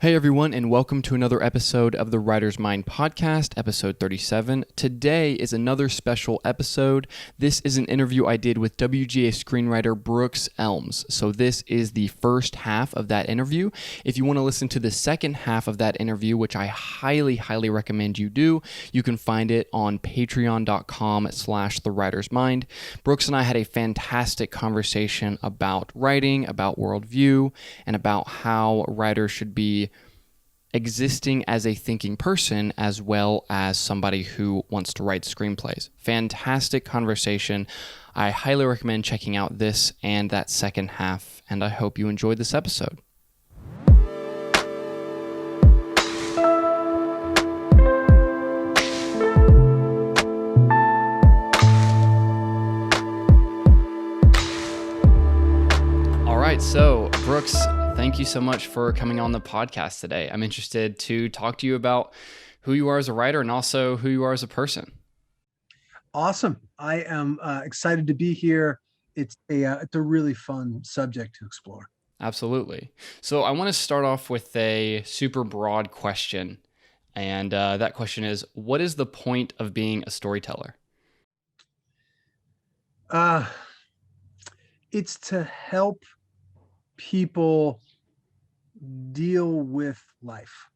Hey everyone, and welcome to another episode of the Writer's Mind podcast, episode 37. Today is another special episode. This is an interview I did with WGA Screenwriter Brooks Elms. So this is the first half of that interview. If you want to listen to the second half of that interview, which I highly recommend you do, you can find it on patreon.com/thewritersmind. Brooks and I had a fantastic conversation about writing, about worldview, and about how writers should be existing as a thinking person as well as somebody who wants to write screenplays. Fantastic conversation. I highly recommend checking out this and that second half, and I hope you enjoyed this episode. All right, so Brooks, thank you so much for coming on the podcast today. I'm interested to talk to you about who you are as a writer and also who you are as a person. Awesome. I am excited to be here. It's a really fun subject to explore. Absolutely. So I want to start off with a super broad question. And that question is, what is the point of being a storyteller? It's to help people deal with life.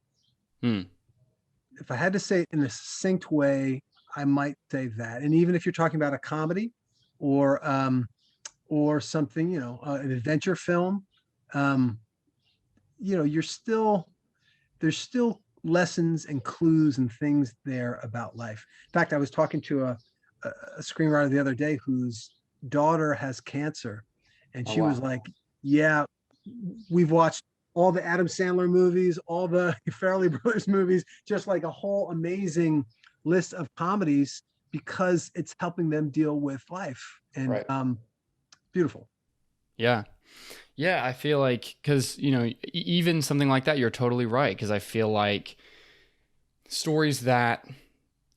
If I had to say it in a succinct way, I might say that. And even if you're talking about a comedy or something, an adventure film, there's still lessons and clues and things there about life. In fact, I was talking to a screenwriter the other day whose daughter has cancer, and she was like, yeah, we've watched all the Adam Sandler movies, all the Farrelly Brothers movies, just like a whole amazing list of comedies because it's helping them deal with life. And Right. Beautiful. Yeah. Yeah, I feel like, because, even something like that, you're totally right. Because I feel like stories that,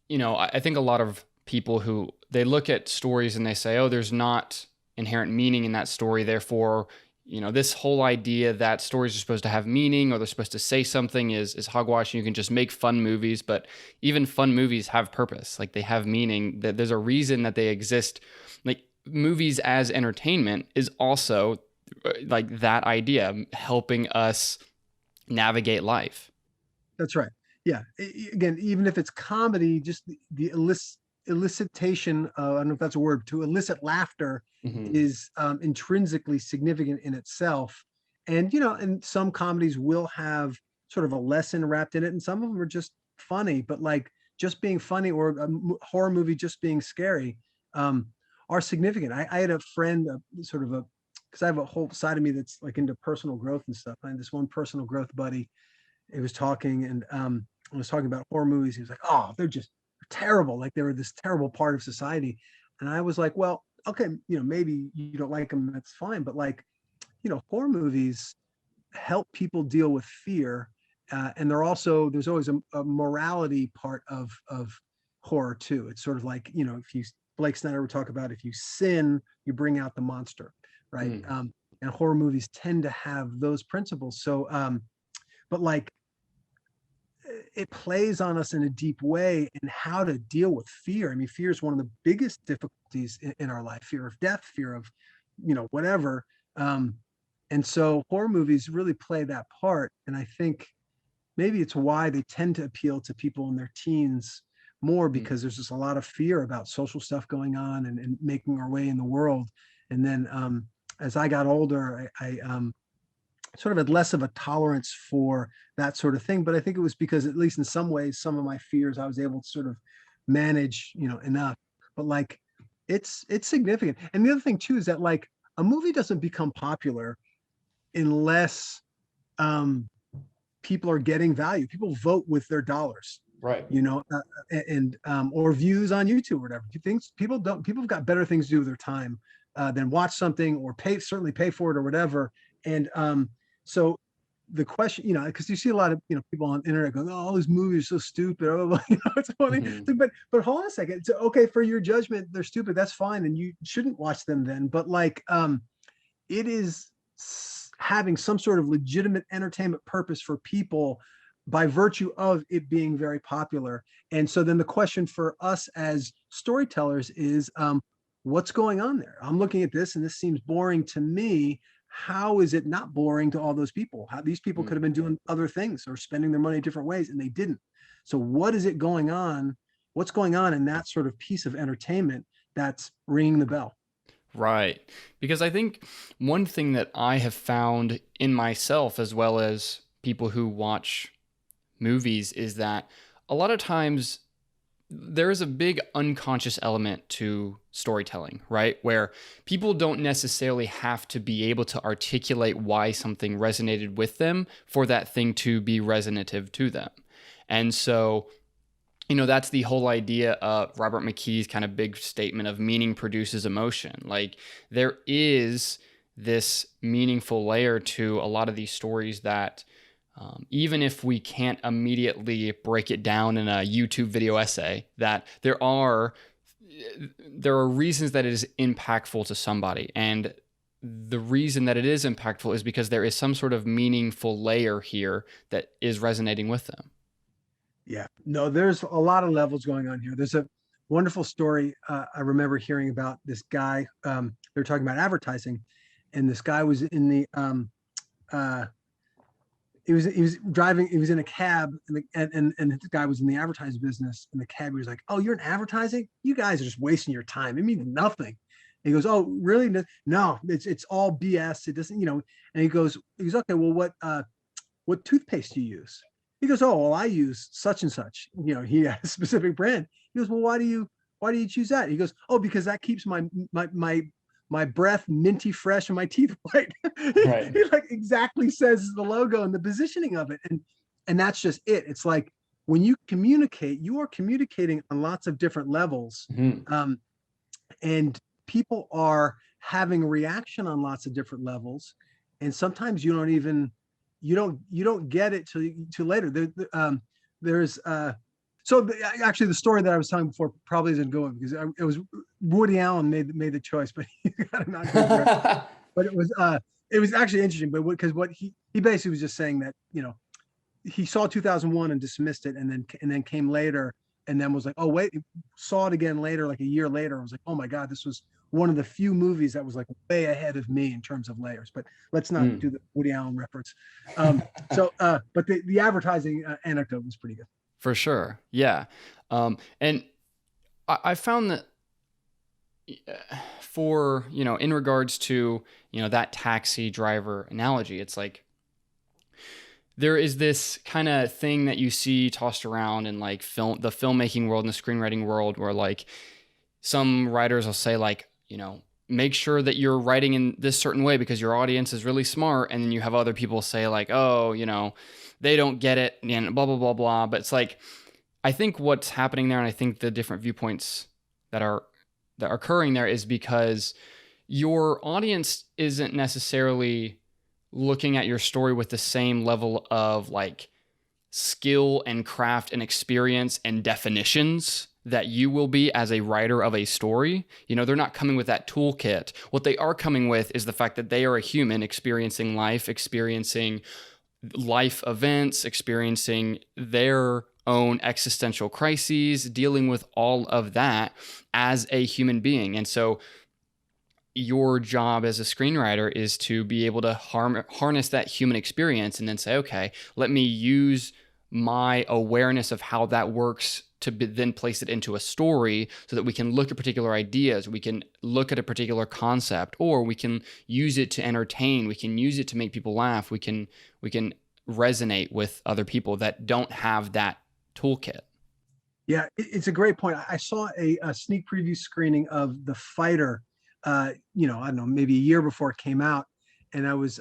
I think a lot of people who, they look at stories and they say, oh, there's not inherent meaning in that story. Therefore, this whole idea that stories are supposed to have meaning or they're supposed to say something is hogwash, and you can just make fun movies. But even fun movies have purpose. Like, they have meaning, that there's a reason that they exist. Like, movies as entertainment is also like that idea, helping us navigate life. That's right. Yeah. Again, even if it's comedy, just the elicitation, I don't know if that's a word, to elicit laughter is intrinsically significant in itself. And, and some comedies will have sort of a lesson wrapped in it, and some of them are just funny, but like just being funny, or a horror movie just being scary, are significant. I had a friend, because I have a whole side of me that's like into personal growth and stuff. I had this one personal growth buddy. He was talking, and I was talking about horror movies. He was like, "Oh, they're terrible. Like, they were this terrible part of society." And I was like, "Well, okay, maybe you don't like them. That's fine. But like, horror movies help people deal with fear, and there's always a morality part of horror too. It's sort of like, if Blake Snyder would talk about, if you sin, you bring out the monster, right? And horror movies tend to have those principles. So, but like, it plays on us in a deep way in how to deal with fear. I mean, fear is one of the biggest difficulties in our life: fear of death, fear of, whatever. And so horror movies really play that part. And I think maybe it's why they tend to appeal to people in their teens more, because there's just a lot of fear about social stuff going on and making our way in the world. And then as I got older, I sort of had less of a tolerance for that sort of thing. But I think it was because, at least in some ways, some of my fears I was able to sort of manage, enough. But like, it's significant. And the other thing too is that, like, a movie doesn't become popular unless people are getting value. People vote with their dollars, Right. And or views on YouTube or whatever. People have got better things to do with their time than watch something or certainly pay for it or whatever. And so the question, because you see a lot of, people on the internet going, "Oh, all these movies are so stupid." It's funny. But hold on a second. It's okay, for your judgment, they're stupid. That's fine, and you shouldn't watch them then. But like, it is having some sort of legitimate entertainment purpose for people by virtue of it being very popular. And so then the question for us as storytellers is, what's going on there? I'm looking at this and this seems boring to me. How is it not boring to all those people? How these people could have been doing other things or spending their money different ways and they didn't. So what is it going on? What's going on in that sort of piece of entertainment that's ringing the bell? Right. Because I think one thing that I have found in myself, as well as people who watch movies, is that a lot of times there is a big unconscious element to storytelling, right? Where people don't necessarily have to be able to articulate why something resonated with them for that thing to be resonative to them. And so, that's the whole idea of Robert McKee's kind of big statement of meaning produces emotion. Like, there is this meaningful layer to a lot of these stories that even if we can't immediately break it down in a YouTube video essay, that there are reasons that it is impactful to somebody. And the reason that it is impactful is because there is some sort of meaningful layer here that is resonating with them. Yeah, no, there's a lot of levels going on here. There's a wonderful story I remember hearing about this guy. They're talking about advertising, and this guy was in the he was driving. He was in a cab, and this guy was in the advertising business. And the cab was like, "Oh, you're in advertising? You guys are just wasting your time. It means nothing." And he goes, "Oh, really? No, it's all BS. It doesn't, And he goes, "Okay, well, what toothpaste do you use?" He goes, "Oh, well, I use such and such." He has a specific brand. He goes, "Well, why do you choose that?" He goes, "Oh, because that keeps my breath minty fresh and my teeth white." Right. He like exactly says the logo and the positioning of it. And that's just it. It's like when you communicate, you are communicating on lots of different levels. Mm-hmm. And people are having a reaction on lots of different levels. And sometimes you don't get it till later. Actually, the story that I was telling before probably isn't going because it was Woody Allen made the choice, but he got not good. But it was actually interesting. But because what he basically was just saying that he saw 2001 and dismissed it, and then came later and then was like, oh wait, saw it again later, like a year later. I was like, oh my God, this was one of the few movies that was like way ahead of me in terms of layers. But let's not do the Woody Allen reference. But the advertising anecdote was pretty good. For sure. Yeah. And I found that for, in regards to, that taxi driver analogy, it's like, there is this kind of thing that you see tossed around in like the filmmaking world and the screenwriting world where like some writers will say like, make sure that you're writing in this certain way because your audience is really smart. And then you have other people say like, oh, they don't get it and blah, blah, blah, blah. But it's like, I think what's happening there, and I think the different viewpoints that are occurring there is because your audience isn't necessarily looking at your story with the same level of like skill and craft and experience and definitions that you will be as a writer of a story. They're not coming with that toolkit. What they are coming with is the fact that they are a human experiencing life events, experiencing their own existential crises, dealing with all of that as a human being. And so your job as a screenwriter is to be able to harness that human experience and then say, okay, let me use my awareness of how that works to then place it into a story so that we can look at particular ideas, we can look at a particular concept, or we can use it to entertain, we can use it to make people laugh, we can resonate with other people that don't have that toolkit. Yeah, it's a great point. I saw a sneak preview screening of The Fighter, I don't know, maybe a year before it came out, and I was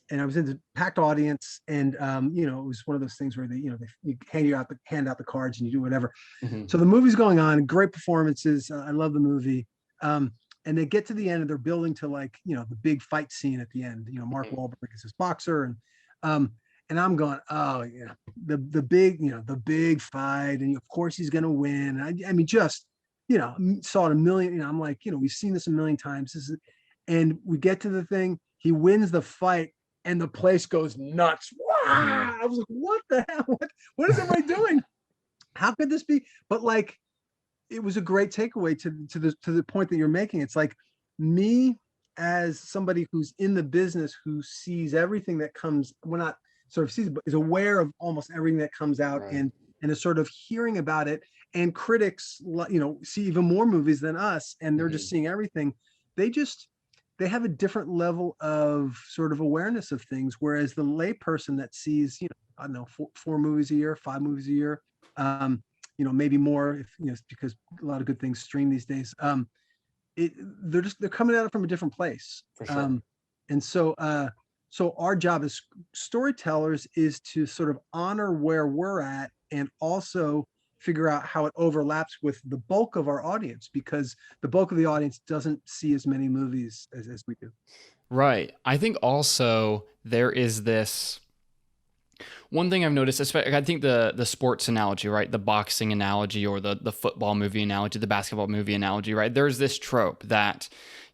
in the packed audience, and it was one of those things where they hand out the cards and you do whatever. Mm-hmm. So the movie's going on, great performances. I love the movie. And they get to the end and they're building to like, the big fight scene at the end. Mark Wahlberg is this boxer, and I'm going, oh yeah, the big fight, and of course he's gonna win. I mean, just saw it a million. I'm like, we've seen this a million times. And we get to the thing. he wins the fight and the place goes nuts. Wow. I was like, what the hell? What is everybody doing? How could this be? But like, it was a great takeaway to the point that you're making. It's like, me as somebody who's in the business, who sees everything that comes, well, not sort of sees, but is aware of almost everything that comes out, Right. and is sort of hearing about it. And critics, see even more movies than us, and they're just seeing everything. They have a different level of sort of awareness of things, whereas the layperson that sees, I don't know, four movies a year, 5 movies a year, maybe more, if because a lot of good things stream these days. They're coming at it from a different place. For sure. And so our job as storytellers is to sort of honor where we're at, and also figure out how it overlaps with the bulk of our audience, because the bulk of the audience doesn't see as many movies as we do. Right. I think also there is this one thing I've noticed, especially I think the sports analogy, right? The boxing analogy, or the football movie analogy, the basketball movie analogy, right? There's this trope that,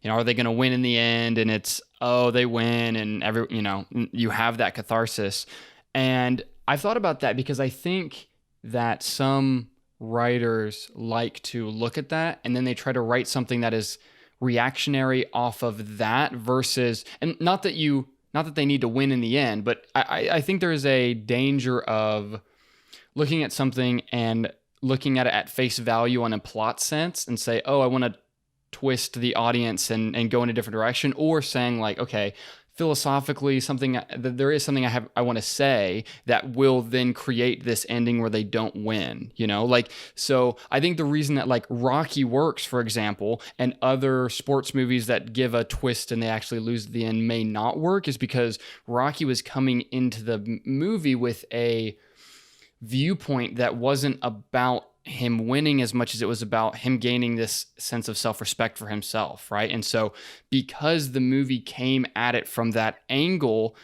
are they going to win in the end? And it's, oh, they win, and you have that catharsis. And I've thought about that because I think that some writers like to look at that and then they try to write something that is reactionary off of that, versus, and not that they need to win in the end, but I think there is a danger of looking at something and looking at it at face value on a plot sense and say, oh, I want to twist the audience and go in a different direction, or saying like, okay, philosophically, there is something I want to say that will then create this ending where they don't win, so I think the reason that like Rocky works, for example, and other sports movies that give a twist and they actually lose at the end may not work, is because Rocky was coming into the movie with a viewpoint that wasn't about him winning as much as it was about him gaining this sense of self-respect for himself, right? And so because the movie came at it from that angle,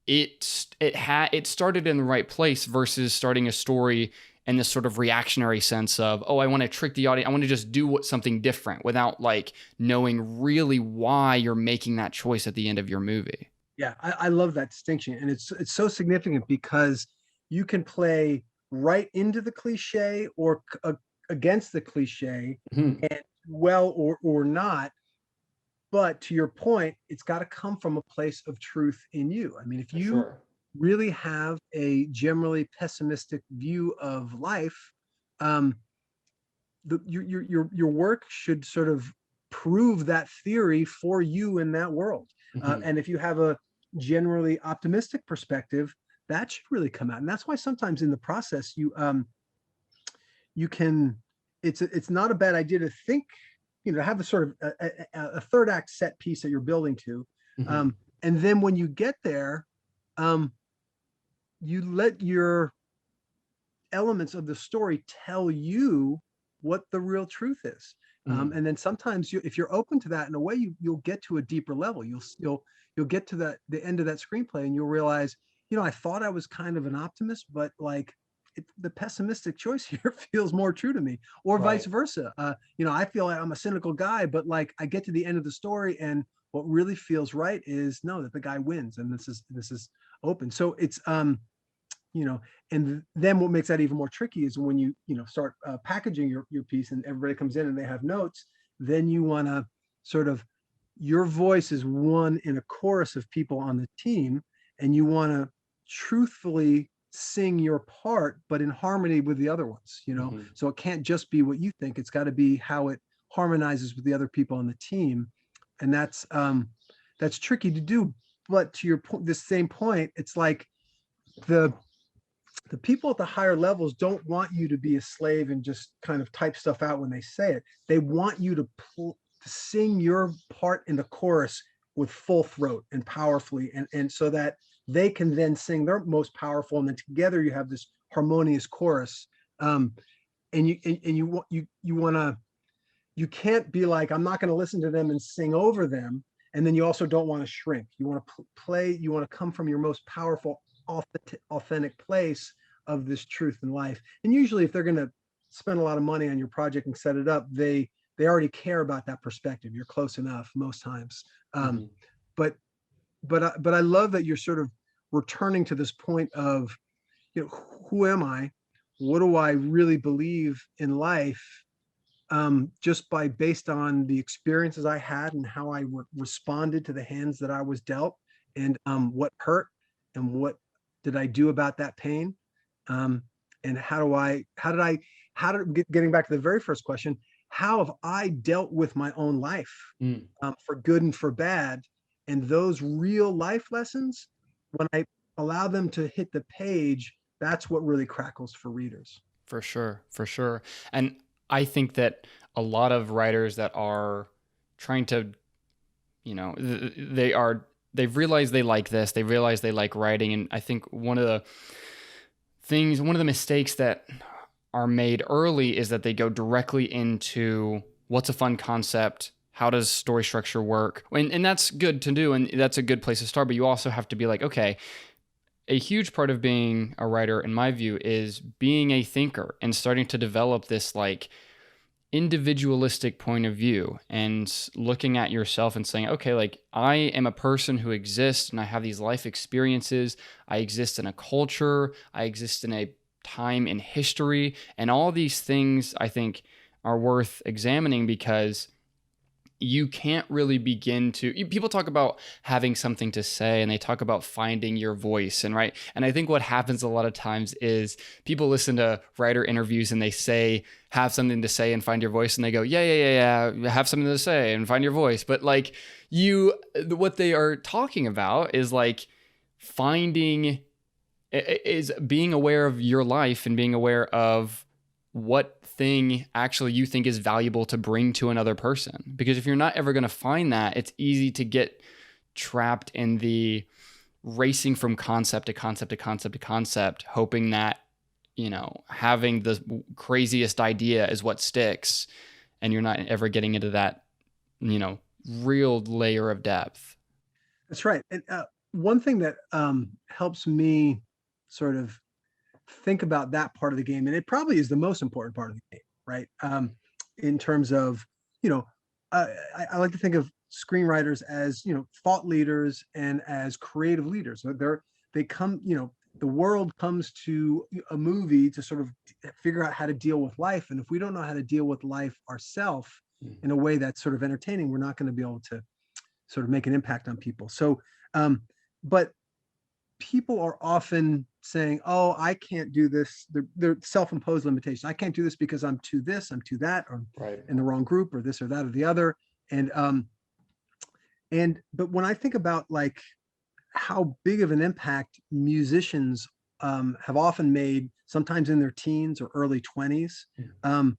it started in the right place, versus starting a story in this sort of reactionary sense of, oh, I want to trick the audience, I want to just do something different, without like knowing really why you're making that choice at the end of your movie. Yeah, I love that distinction, and it's so significant, because you can play right into the cliche or against the cliche, Mm-hmm. and well or not. But to your point, it's got to come from a place of truth in you. I mean, if you really have a generally pessimistic view of life, your work should sort of prove that theory for you in that world. And if you have a generally optimistic perspective, that should really come out. And that's why sometimes in the process you can, it's not a bad idea to think, to have a sort of a third act set piece that you're building to. And then when you get there, you let your elements of the story tell you what the real truth is. And then sometimes if you're open to that in a way, you'll get to a deeper level. You'll get to the end of that screenplay, and you'll realize, I thought I was kind of an optimist, but like the pessimistic choice here feels more true to me, or vice versa. I feel like I'm a cynical guy, but like I get to the end of the story, and what really feels right is that the guy wins, and this is open. So it's and then what makes that even more tricky is when you start packaging your piece, and everybody comes in and they have notes. Then you want to sort of, your voice is one in a chorus of people on the team, and you want to truthfully sing your part, but in harmony with the other ones. So it can't just be what you think, it's got to be how it harmonizes with the other people on the team. And that's tricky to do. But to your point, this same point, it's like the people at the higher levels don't want you to be a slave and just kind of type stuff out when they say it. They want you to sing your part in the chorus with full throat and powerfully, and so that they can then sing their most powerful, and then together you have this harmonious chorus. And you can't be like, I'm not going to listen to them and sing over them, and then you also don't want to shrink. You want to play, you want to come from your most powerful, authentic place of this truth in life. And usually if they're going to spend a lot of money on your project and set it up, they already care about that perspective. You're close enough most times. But but I love that you're sort of returning to this point of, who am I? What do I really believe in life? Just by based on the experiences I had and how I responded to the hands that I was dealt, and what hurt and what did I do about that pain, um, and getting back to the very first question, how have I dealt with my own life, Mm, for good and for bad, and those real life lessons, when I allow them to hit the page, that's what really crackles for readers. for sure, for sure. And I think that a lot of writers that are trying to, they've realized they like this, they realize they like writing. And I think one of the mistakes that are made early is that they go directly into what's a fun concept, how does story structure work, and that's good to do, and that's a good place to start. But you also have to be like, okay, a huge part of being a writer, in my view, is being a thinker and starting to develop this like individualistic point of view and looking at yourself and saying, okay, like I am a person who exists and I have these life experiences. I exist in a culture. I exist in a time in history. And all these things I think are worth examining, because you can't really begin to people talk about having something to say, and they talk about finding your voice, and right. And I think what happens a lot of times is people listen to writer interviews and they say have something to say and find your voice, and they go, yeah, have something to say and find your voice. But like, what they are talking about is like finding is being aware of your life and being aware of what thing actually you think is valuable to bring to another person. Because if you're not ever going to find that, it's easy to get trapped in the racing from concept to concept to concept to concept, hoping that, having the craziest idea is what sticks. And you're not ever getting into that, real layer of depth. That's right. And one thing that helps me sort of think about that part of the game, and it probably is the most important part of the game, right? In terms of, you know, I like to think of screenwriters as, thought leaders and as creative leaders. So they come, the world comes to a movie to sort of figure out how to deal with life. And if we don't know how to deal with life ourselves in a way that's sort of entertaining, we're not going to be able to sort of make an impact on people. So, but people are often saying, "Oh, I can't do this." They're self-imposed limitations. I can't do this because I'm too this, I'm too that, or Right. in the wrong group, or this or that or the other. But when I think about like how big of an impact musicians have often made, sometimes in their teens or early 20s. And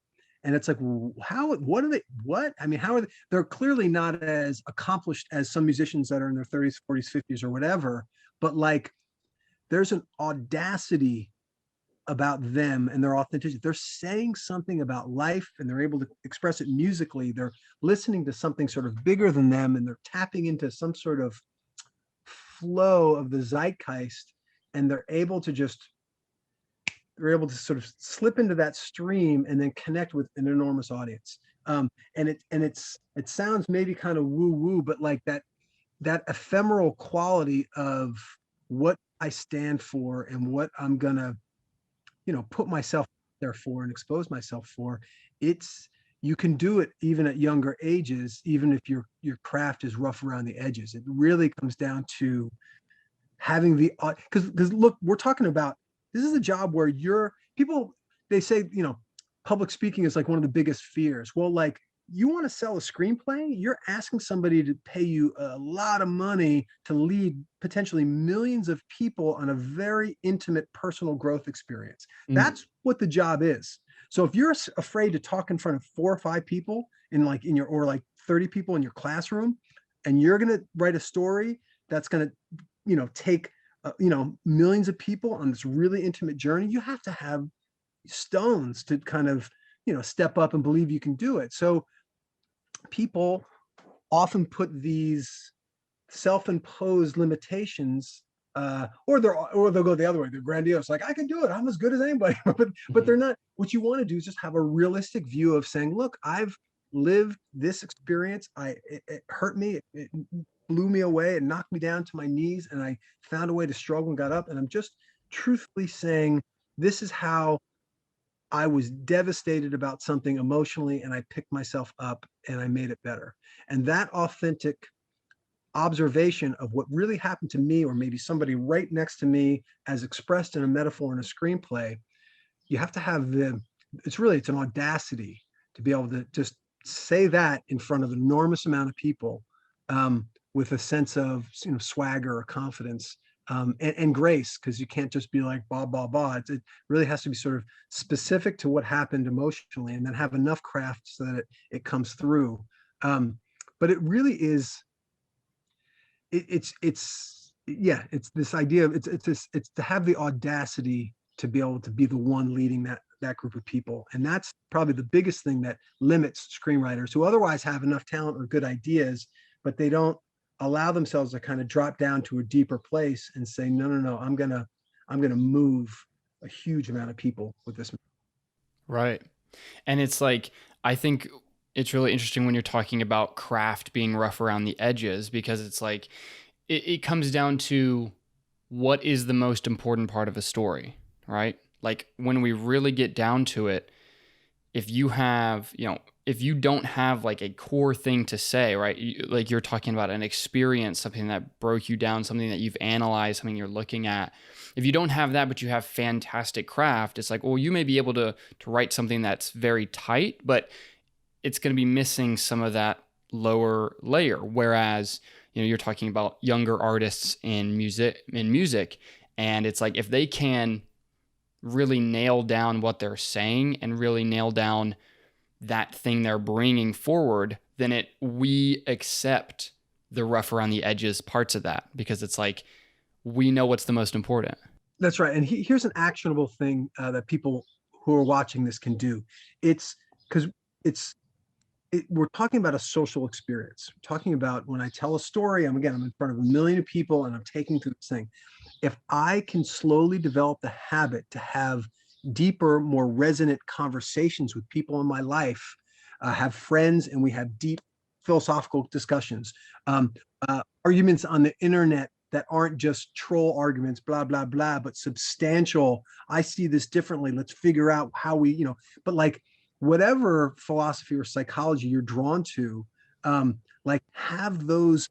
it's like, what are they, what? I mean, how are they? They're clearly not as accomplished as some musicians that are in their 30s, 40s, 50s, or whatever. But like, there's an audacity about them and their authenticity. They're saying something about life and they're able to express it musically. They're listening to something sort of bigger than them, and they're tapping into some sort of flow of the zeitgeist, and they're able to sort of slip into that stream and then connect with an enormous audience. It sounds maybe kind of woo woo, but like that ephemeral quality of what I stand for and what I'm gonna, put myself there for and expose myself for. You can do it even at younger ages, even if your craft is rough around the edges. It really comes down to having because look, we're talking about, this is a job where they say, public speaking is like one of the biggest fears. Well, like, you want to sell a screenplay, you're asking somebody to pay you a lot of money to lead potentially millions of people on a very intimate personal growth experience. That's what the job is. So if you're afraid to talk in front of 4 or 5 people or like 30 people in your classroom, and you're going to write a story that's going to, take, millions of people on this really intimate journey, you have to have stones to kind of, step up and believe you can do it. So people often put these self-imposed limitations, or they'll go the other way. They're grandiose, like, I can do it, I'm as good as anybody. But they're not. What you want to do is just have a realistic view of saying, look, I've lived this experience. It hurt me. It blew me away and knocked me down to my knees, and I found a way to struggle and got up. And I'm just truthfully saying, this is how I was devastated about something emotionally, and I picked myself up and I made it better. And that authentic observation of what really happened to me, or maybe somebody right next to me, as expressed in a metaphor in a screenplay, you have to have it's an audacity to be able to just say that in front of an enormous amount of people, with a sense of, swagger or confidence, and grace, because you can't just be like blah blah blah. It really has to be sort of specific to what happened emotionally, and then have enough craft so that it comes through. But it really is, it's this idea of, it's to have the audacity to be able to be the one leading that group of people. And that's probably the biggest thing that limits screenwriters who otherwise have enough talent or good ideas, but they don't allow themselves to kind of drop down to a deeper place and say, no, I'm gonna move a huge amount of people with this. Right. And it's like, I think it's really interesting when you're talking about craft being rough around the edges, because it's like, it comes down to what is the most important part of a story, right? Like when we really get down to it, if you have, if you don't have like a core thing to say, right? Like you're talking about an experience, something that broke you down, something that you've analyzed, something you're looking at. If you don't have that, but you have fantastic craft, it's like, well, you may be able to write something that's very tight, but it's going to be missing some of that lower layer. Whereas, you're talking about younger artists in music, and it's like, if they can really nail down what they're saying and really nail down that thing they're bringing forward, then we accept the rough around the edges parts of that, because it's like, we know what's the most important. That's right. And here's an actionable thing that people who are watching this can do. It's because we're talking about a social experience. We're talking about, when I tell a story, I'm in front of a million people and I'm taking through this thing. If I can slowly develop the habit to have deeper, more resonant conversations with people in my life, have friends, and we have deep philosophical discussions, arguments on the internet that aren't just troll arguments, blah, blah, blah, but substantial. I see this differently. Let's figure out how we, but like, whatever philosophy or psychology you're drawn to, like, have those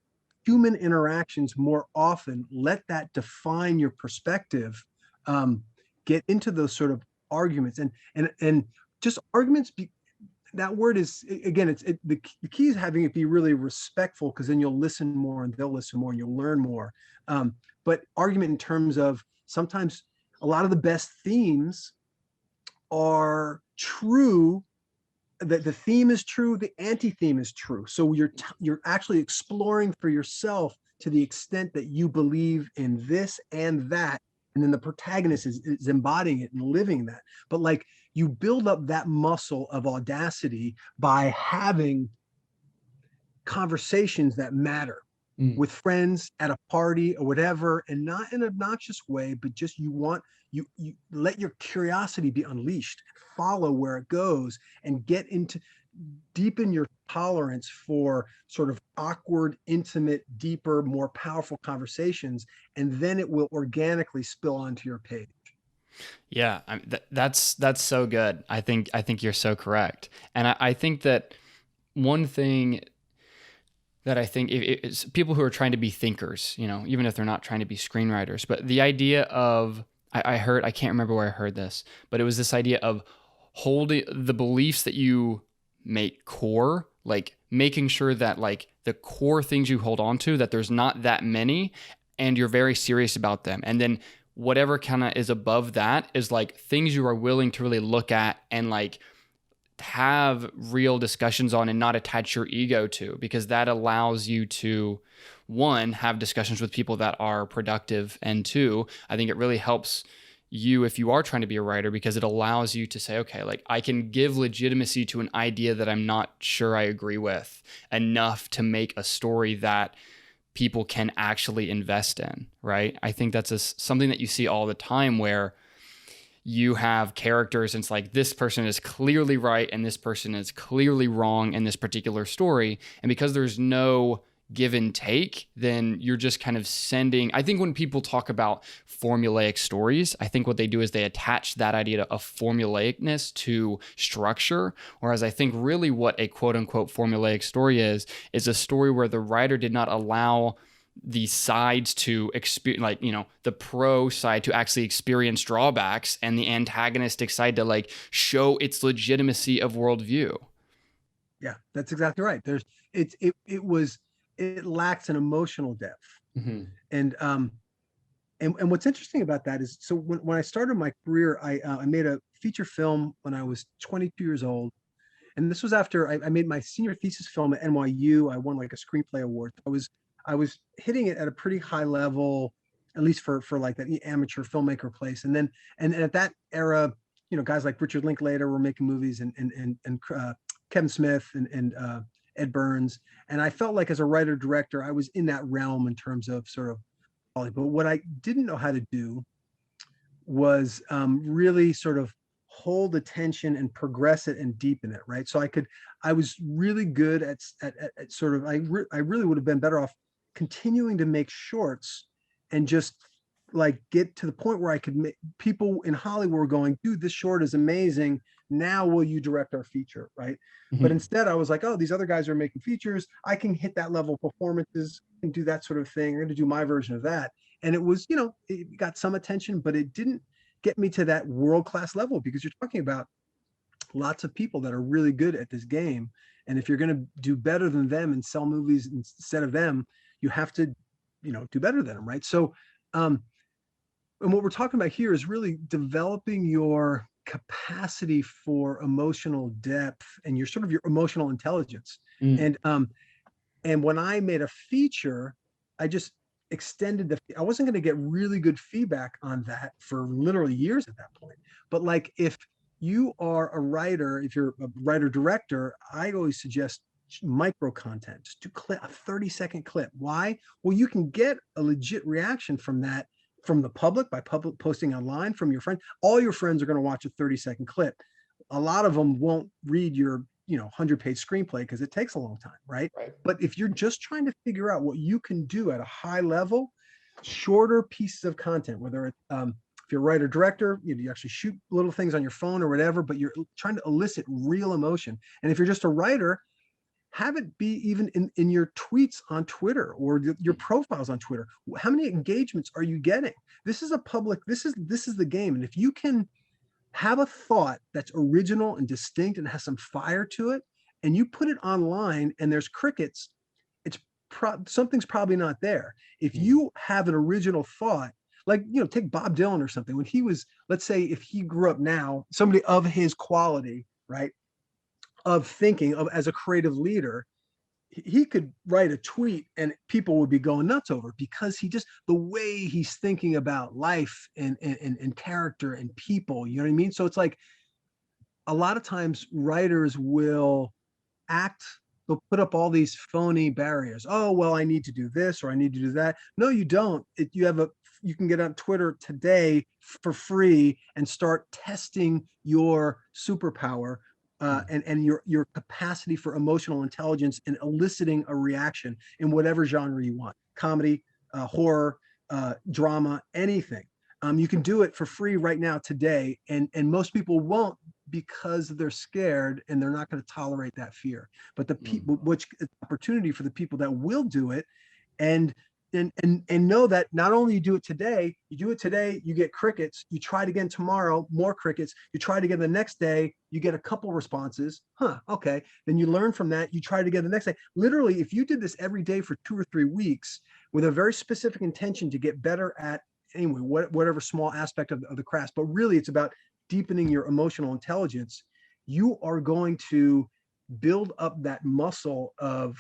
human interactions more often. Let that define your perspective. Get into those sort of arguments, and just arguments. That word is, again, the key is having it be really respectful, because then you'll listen more and they'll listen more and you'll learn more. But argument in terms of, sometimes a lot of the best themes are true, that the theme is true, the anti-theme is true. So you're actually exploring for yourself to the extent that you believe in this and that, and then the protagonist is embodying it and living that. But like, you build up that muscle of audacity by having conversations that matter with friends at a party or whatever, and not in an obnoxious way, but just you let your curiosity be unleashed, follow where it goes, and deepen your tolerance for sort of awkward, intimate, deeper, more powerful conversations, and then it will organically spill onto your page. Yeah, that's so good. I think you're so correct, and I think that one thing that I think it's people who are trying to be thinkers, even if they're not trying to be screenwriters, but the idea of, I can't remember where I heard this, but it was this idea of holding the beliefs that you make core, like making sure that like the core things you hold on to, that there's not that many, and you're very serious about them. And then whatever kind of is above that is like things you are willing to really look at and like have real discussions on, and not attach your ego to, because that allows you to, one, have discussions with people that are productive, and two, I think it really helps you if you are trying to be a writer, because it allows you to say, okay, like I can give legitimacy to an idea that I'm not sure I agree with enough to make a story that people can actually invest in, right? I think that's something that you see all the time, where you have characters and it's like, this person is clearly right and this person is clearly wrong in this particular story. And because there's no give and take, then you're just kind of sending. I think when people talk about formulaic stories, I think what they do is they attach that idea of formulaicness to structure. Whereas I think really what a quote unquote formulaic story is a story where the writer did not allow the sides to experience, like, the pro side to actually experience drawbacks and the antagonistic side to like show its legitimacy of worldview. Yeah, that's exactly right. It lacks an emotional depth. Mm-hmm. And what's interesting about that is, so when I started my career, I made a feature film when I was 22 years old. And this was after I made my senior thesis film at NYU. I won like a screenplay award. I was hitting it at a pretty high level, at least for like that amateur filmmaker place. And at that era, guys like Richard Linklater were making movies, and Kevin Smith and Ed Burns. And I felt like as a writer director, I was in that realm in terms of sort of, but what I didn't know how to do was really sort of hold attention and progress it and deepen it, right? So I was really good at sort of, I really would have been better off continuing to make shorts and just like get to the point where I could make people in Hollywood were going, dude, this short is amazing. Now will you direct our feature, right? Mm-hmm. But instead I was like, oh, these other guys are making features. I can hit that level of performances and do that sort of thing. I'm going to do my version of that. And it was, it got some attention, but it didn't get me to that world-class level, because you're talking about lots of people that are really good at this game. And if you're going to do better than them and sell movies instead of them, you have to, do better than them, right? So, and what we're talking about here is really developing your capacity for emotional depth and your sort of your emotional intelligence. And when I made a feature, I just extended I wasn't going to get really good feedback on that for literally years at that point. But like, if you are a writer, if you're a writer director, I always suggest micro content, just do a 30-second clip. Why? Well, you can get a legit reaction from that, from the public, by public posting online, from your friend. All your friends are going to watch a 30-second clip. A lot of them won't read your 100-page screenplay because it takes a long time, right? But if you're just trying to figure out what you can do at a high level, shorter pieces of content, whether it's if you're a writer director, you actually shoot little things on your phone or whatever, but you're trying to elicit real emotion. And if you're just a writer, have it be even in your tweets on Twitter or your profiles on Twitter. How many engagements are you getting? This is the game. And if you can have a thought that's original and distinct and has some fire to it, and you put it online and there's crickets, something's probably not there. If you have an original thought, like, take Bob Dylan or something, when he was, let's say, if he grew up now, somebody of his quality, right, of thinking of as a creative leader, he could write a tweet and people would be going nuts over it, because the way he's thinking about life and character and people, you know what I mean? So it's like, a lot of times writers will they'll put up all these phony barriers. Oh, well, I need to do this or I need to do that. No, you don't. You can get on Twitter today for free and start testing your superpower and your capacity for emotional intelligence and eliciting a reaction in whatever genre you want: comedy, horror, drama, anything. You can do it for free right now today, and most people won't, because they're scared and they're not going to tolerate that fear. But the people, which opportunity for the people that will do it, and know that not only you do it today, you get crickets. You try it again tomorrow, more crickets. You try it again the next day, you get a couple responses. Okay. Then you learn from that. You try it again the next day. Literally, if you did this every day for 2 or 3 weeks with a very specific intention to get better at, anyway, whatever small aspect of the craft, but really it's about deepening your emotional intelligence, you are going to build up that muscle of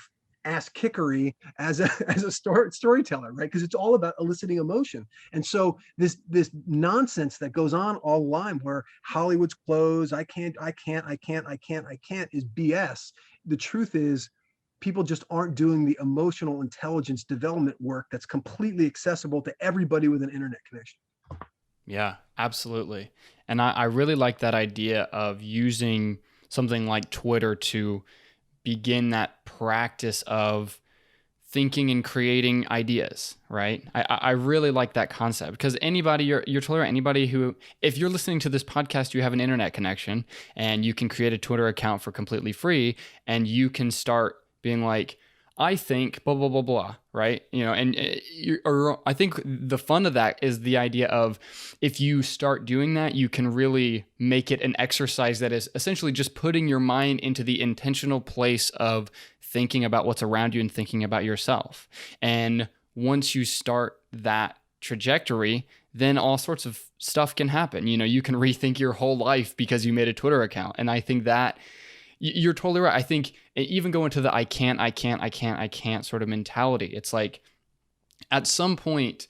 ass kickery as a storyteller, right? Because it's all about eliciting emotion. And so this nonsense that goes on online, where Hollywood's closed, I can't is BS. The truth is, people just aren't doing the emotional intelligence development work that's completely accessible to everybody with an internet connection. Yeah, absolutely. And I really like that idea of using something like Twitter to begin that practice of thinking and creating ideas, right? I really like that concept, because anybody, you're totally right. Anybody who, if you're listening to this podcast, you have an internet connection and you can create a Twitter account for completely free, and you can start being like, I think blah, blah, blah, blah, right? And or I think the fun of that is the idea of, if you start doing that, you can really make it an exercise that is essentially just putting your mind into the intentional place of thinking about what's around you and thinking about yourself. And once you start that trajectory, then all sorts of stuff can happen. You can rethink your whole life because you made a Twitter account. And I think that you're totally right. I think even going to the I can't sort of mentality, it's like, at some point,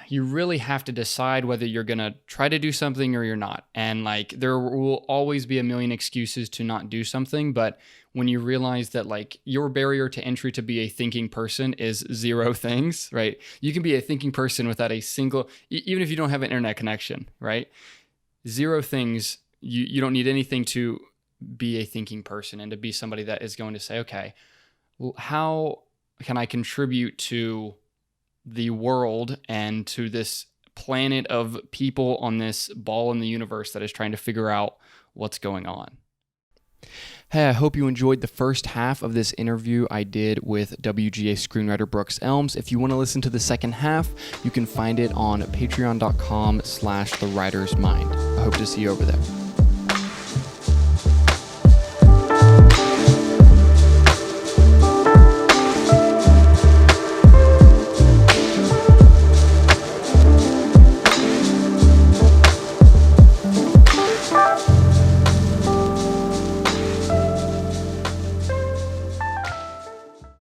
you really have to decide whether you're going to try to do something or you're not. And like, there will always be a million excuses to not do something. But when you realize that like your barrier to entry to be a thinking person is 0 things, right? You can be a thinking person without a single, even if you don't have an internet connection, right? 0 things. You don't need anything to be a thinking person and to be somebody that is going to say, okay, well, how can I contribute to the world and to this planet of people on this ball in the universe that is trying to figure out what's going on? Hey, I hope you enjoyed the first half of this interview I did with WGA Screenwriter Brooks Elms. If you want to listen to the second half, you can find it on patreon.com/thewritersmind. I hope to see you over there.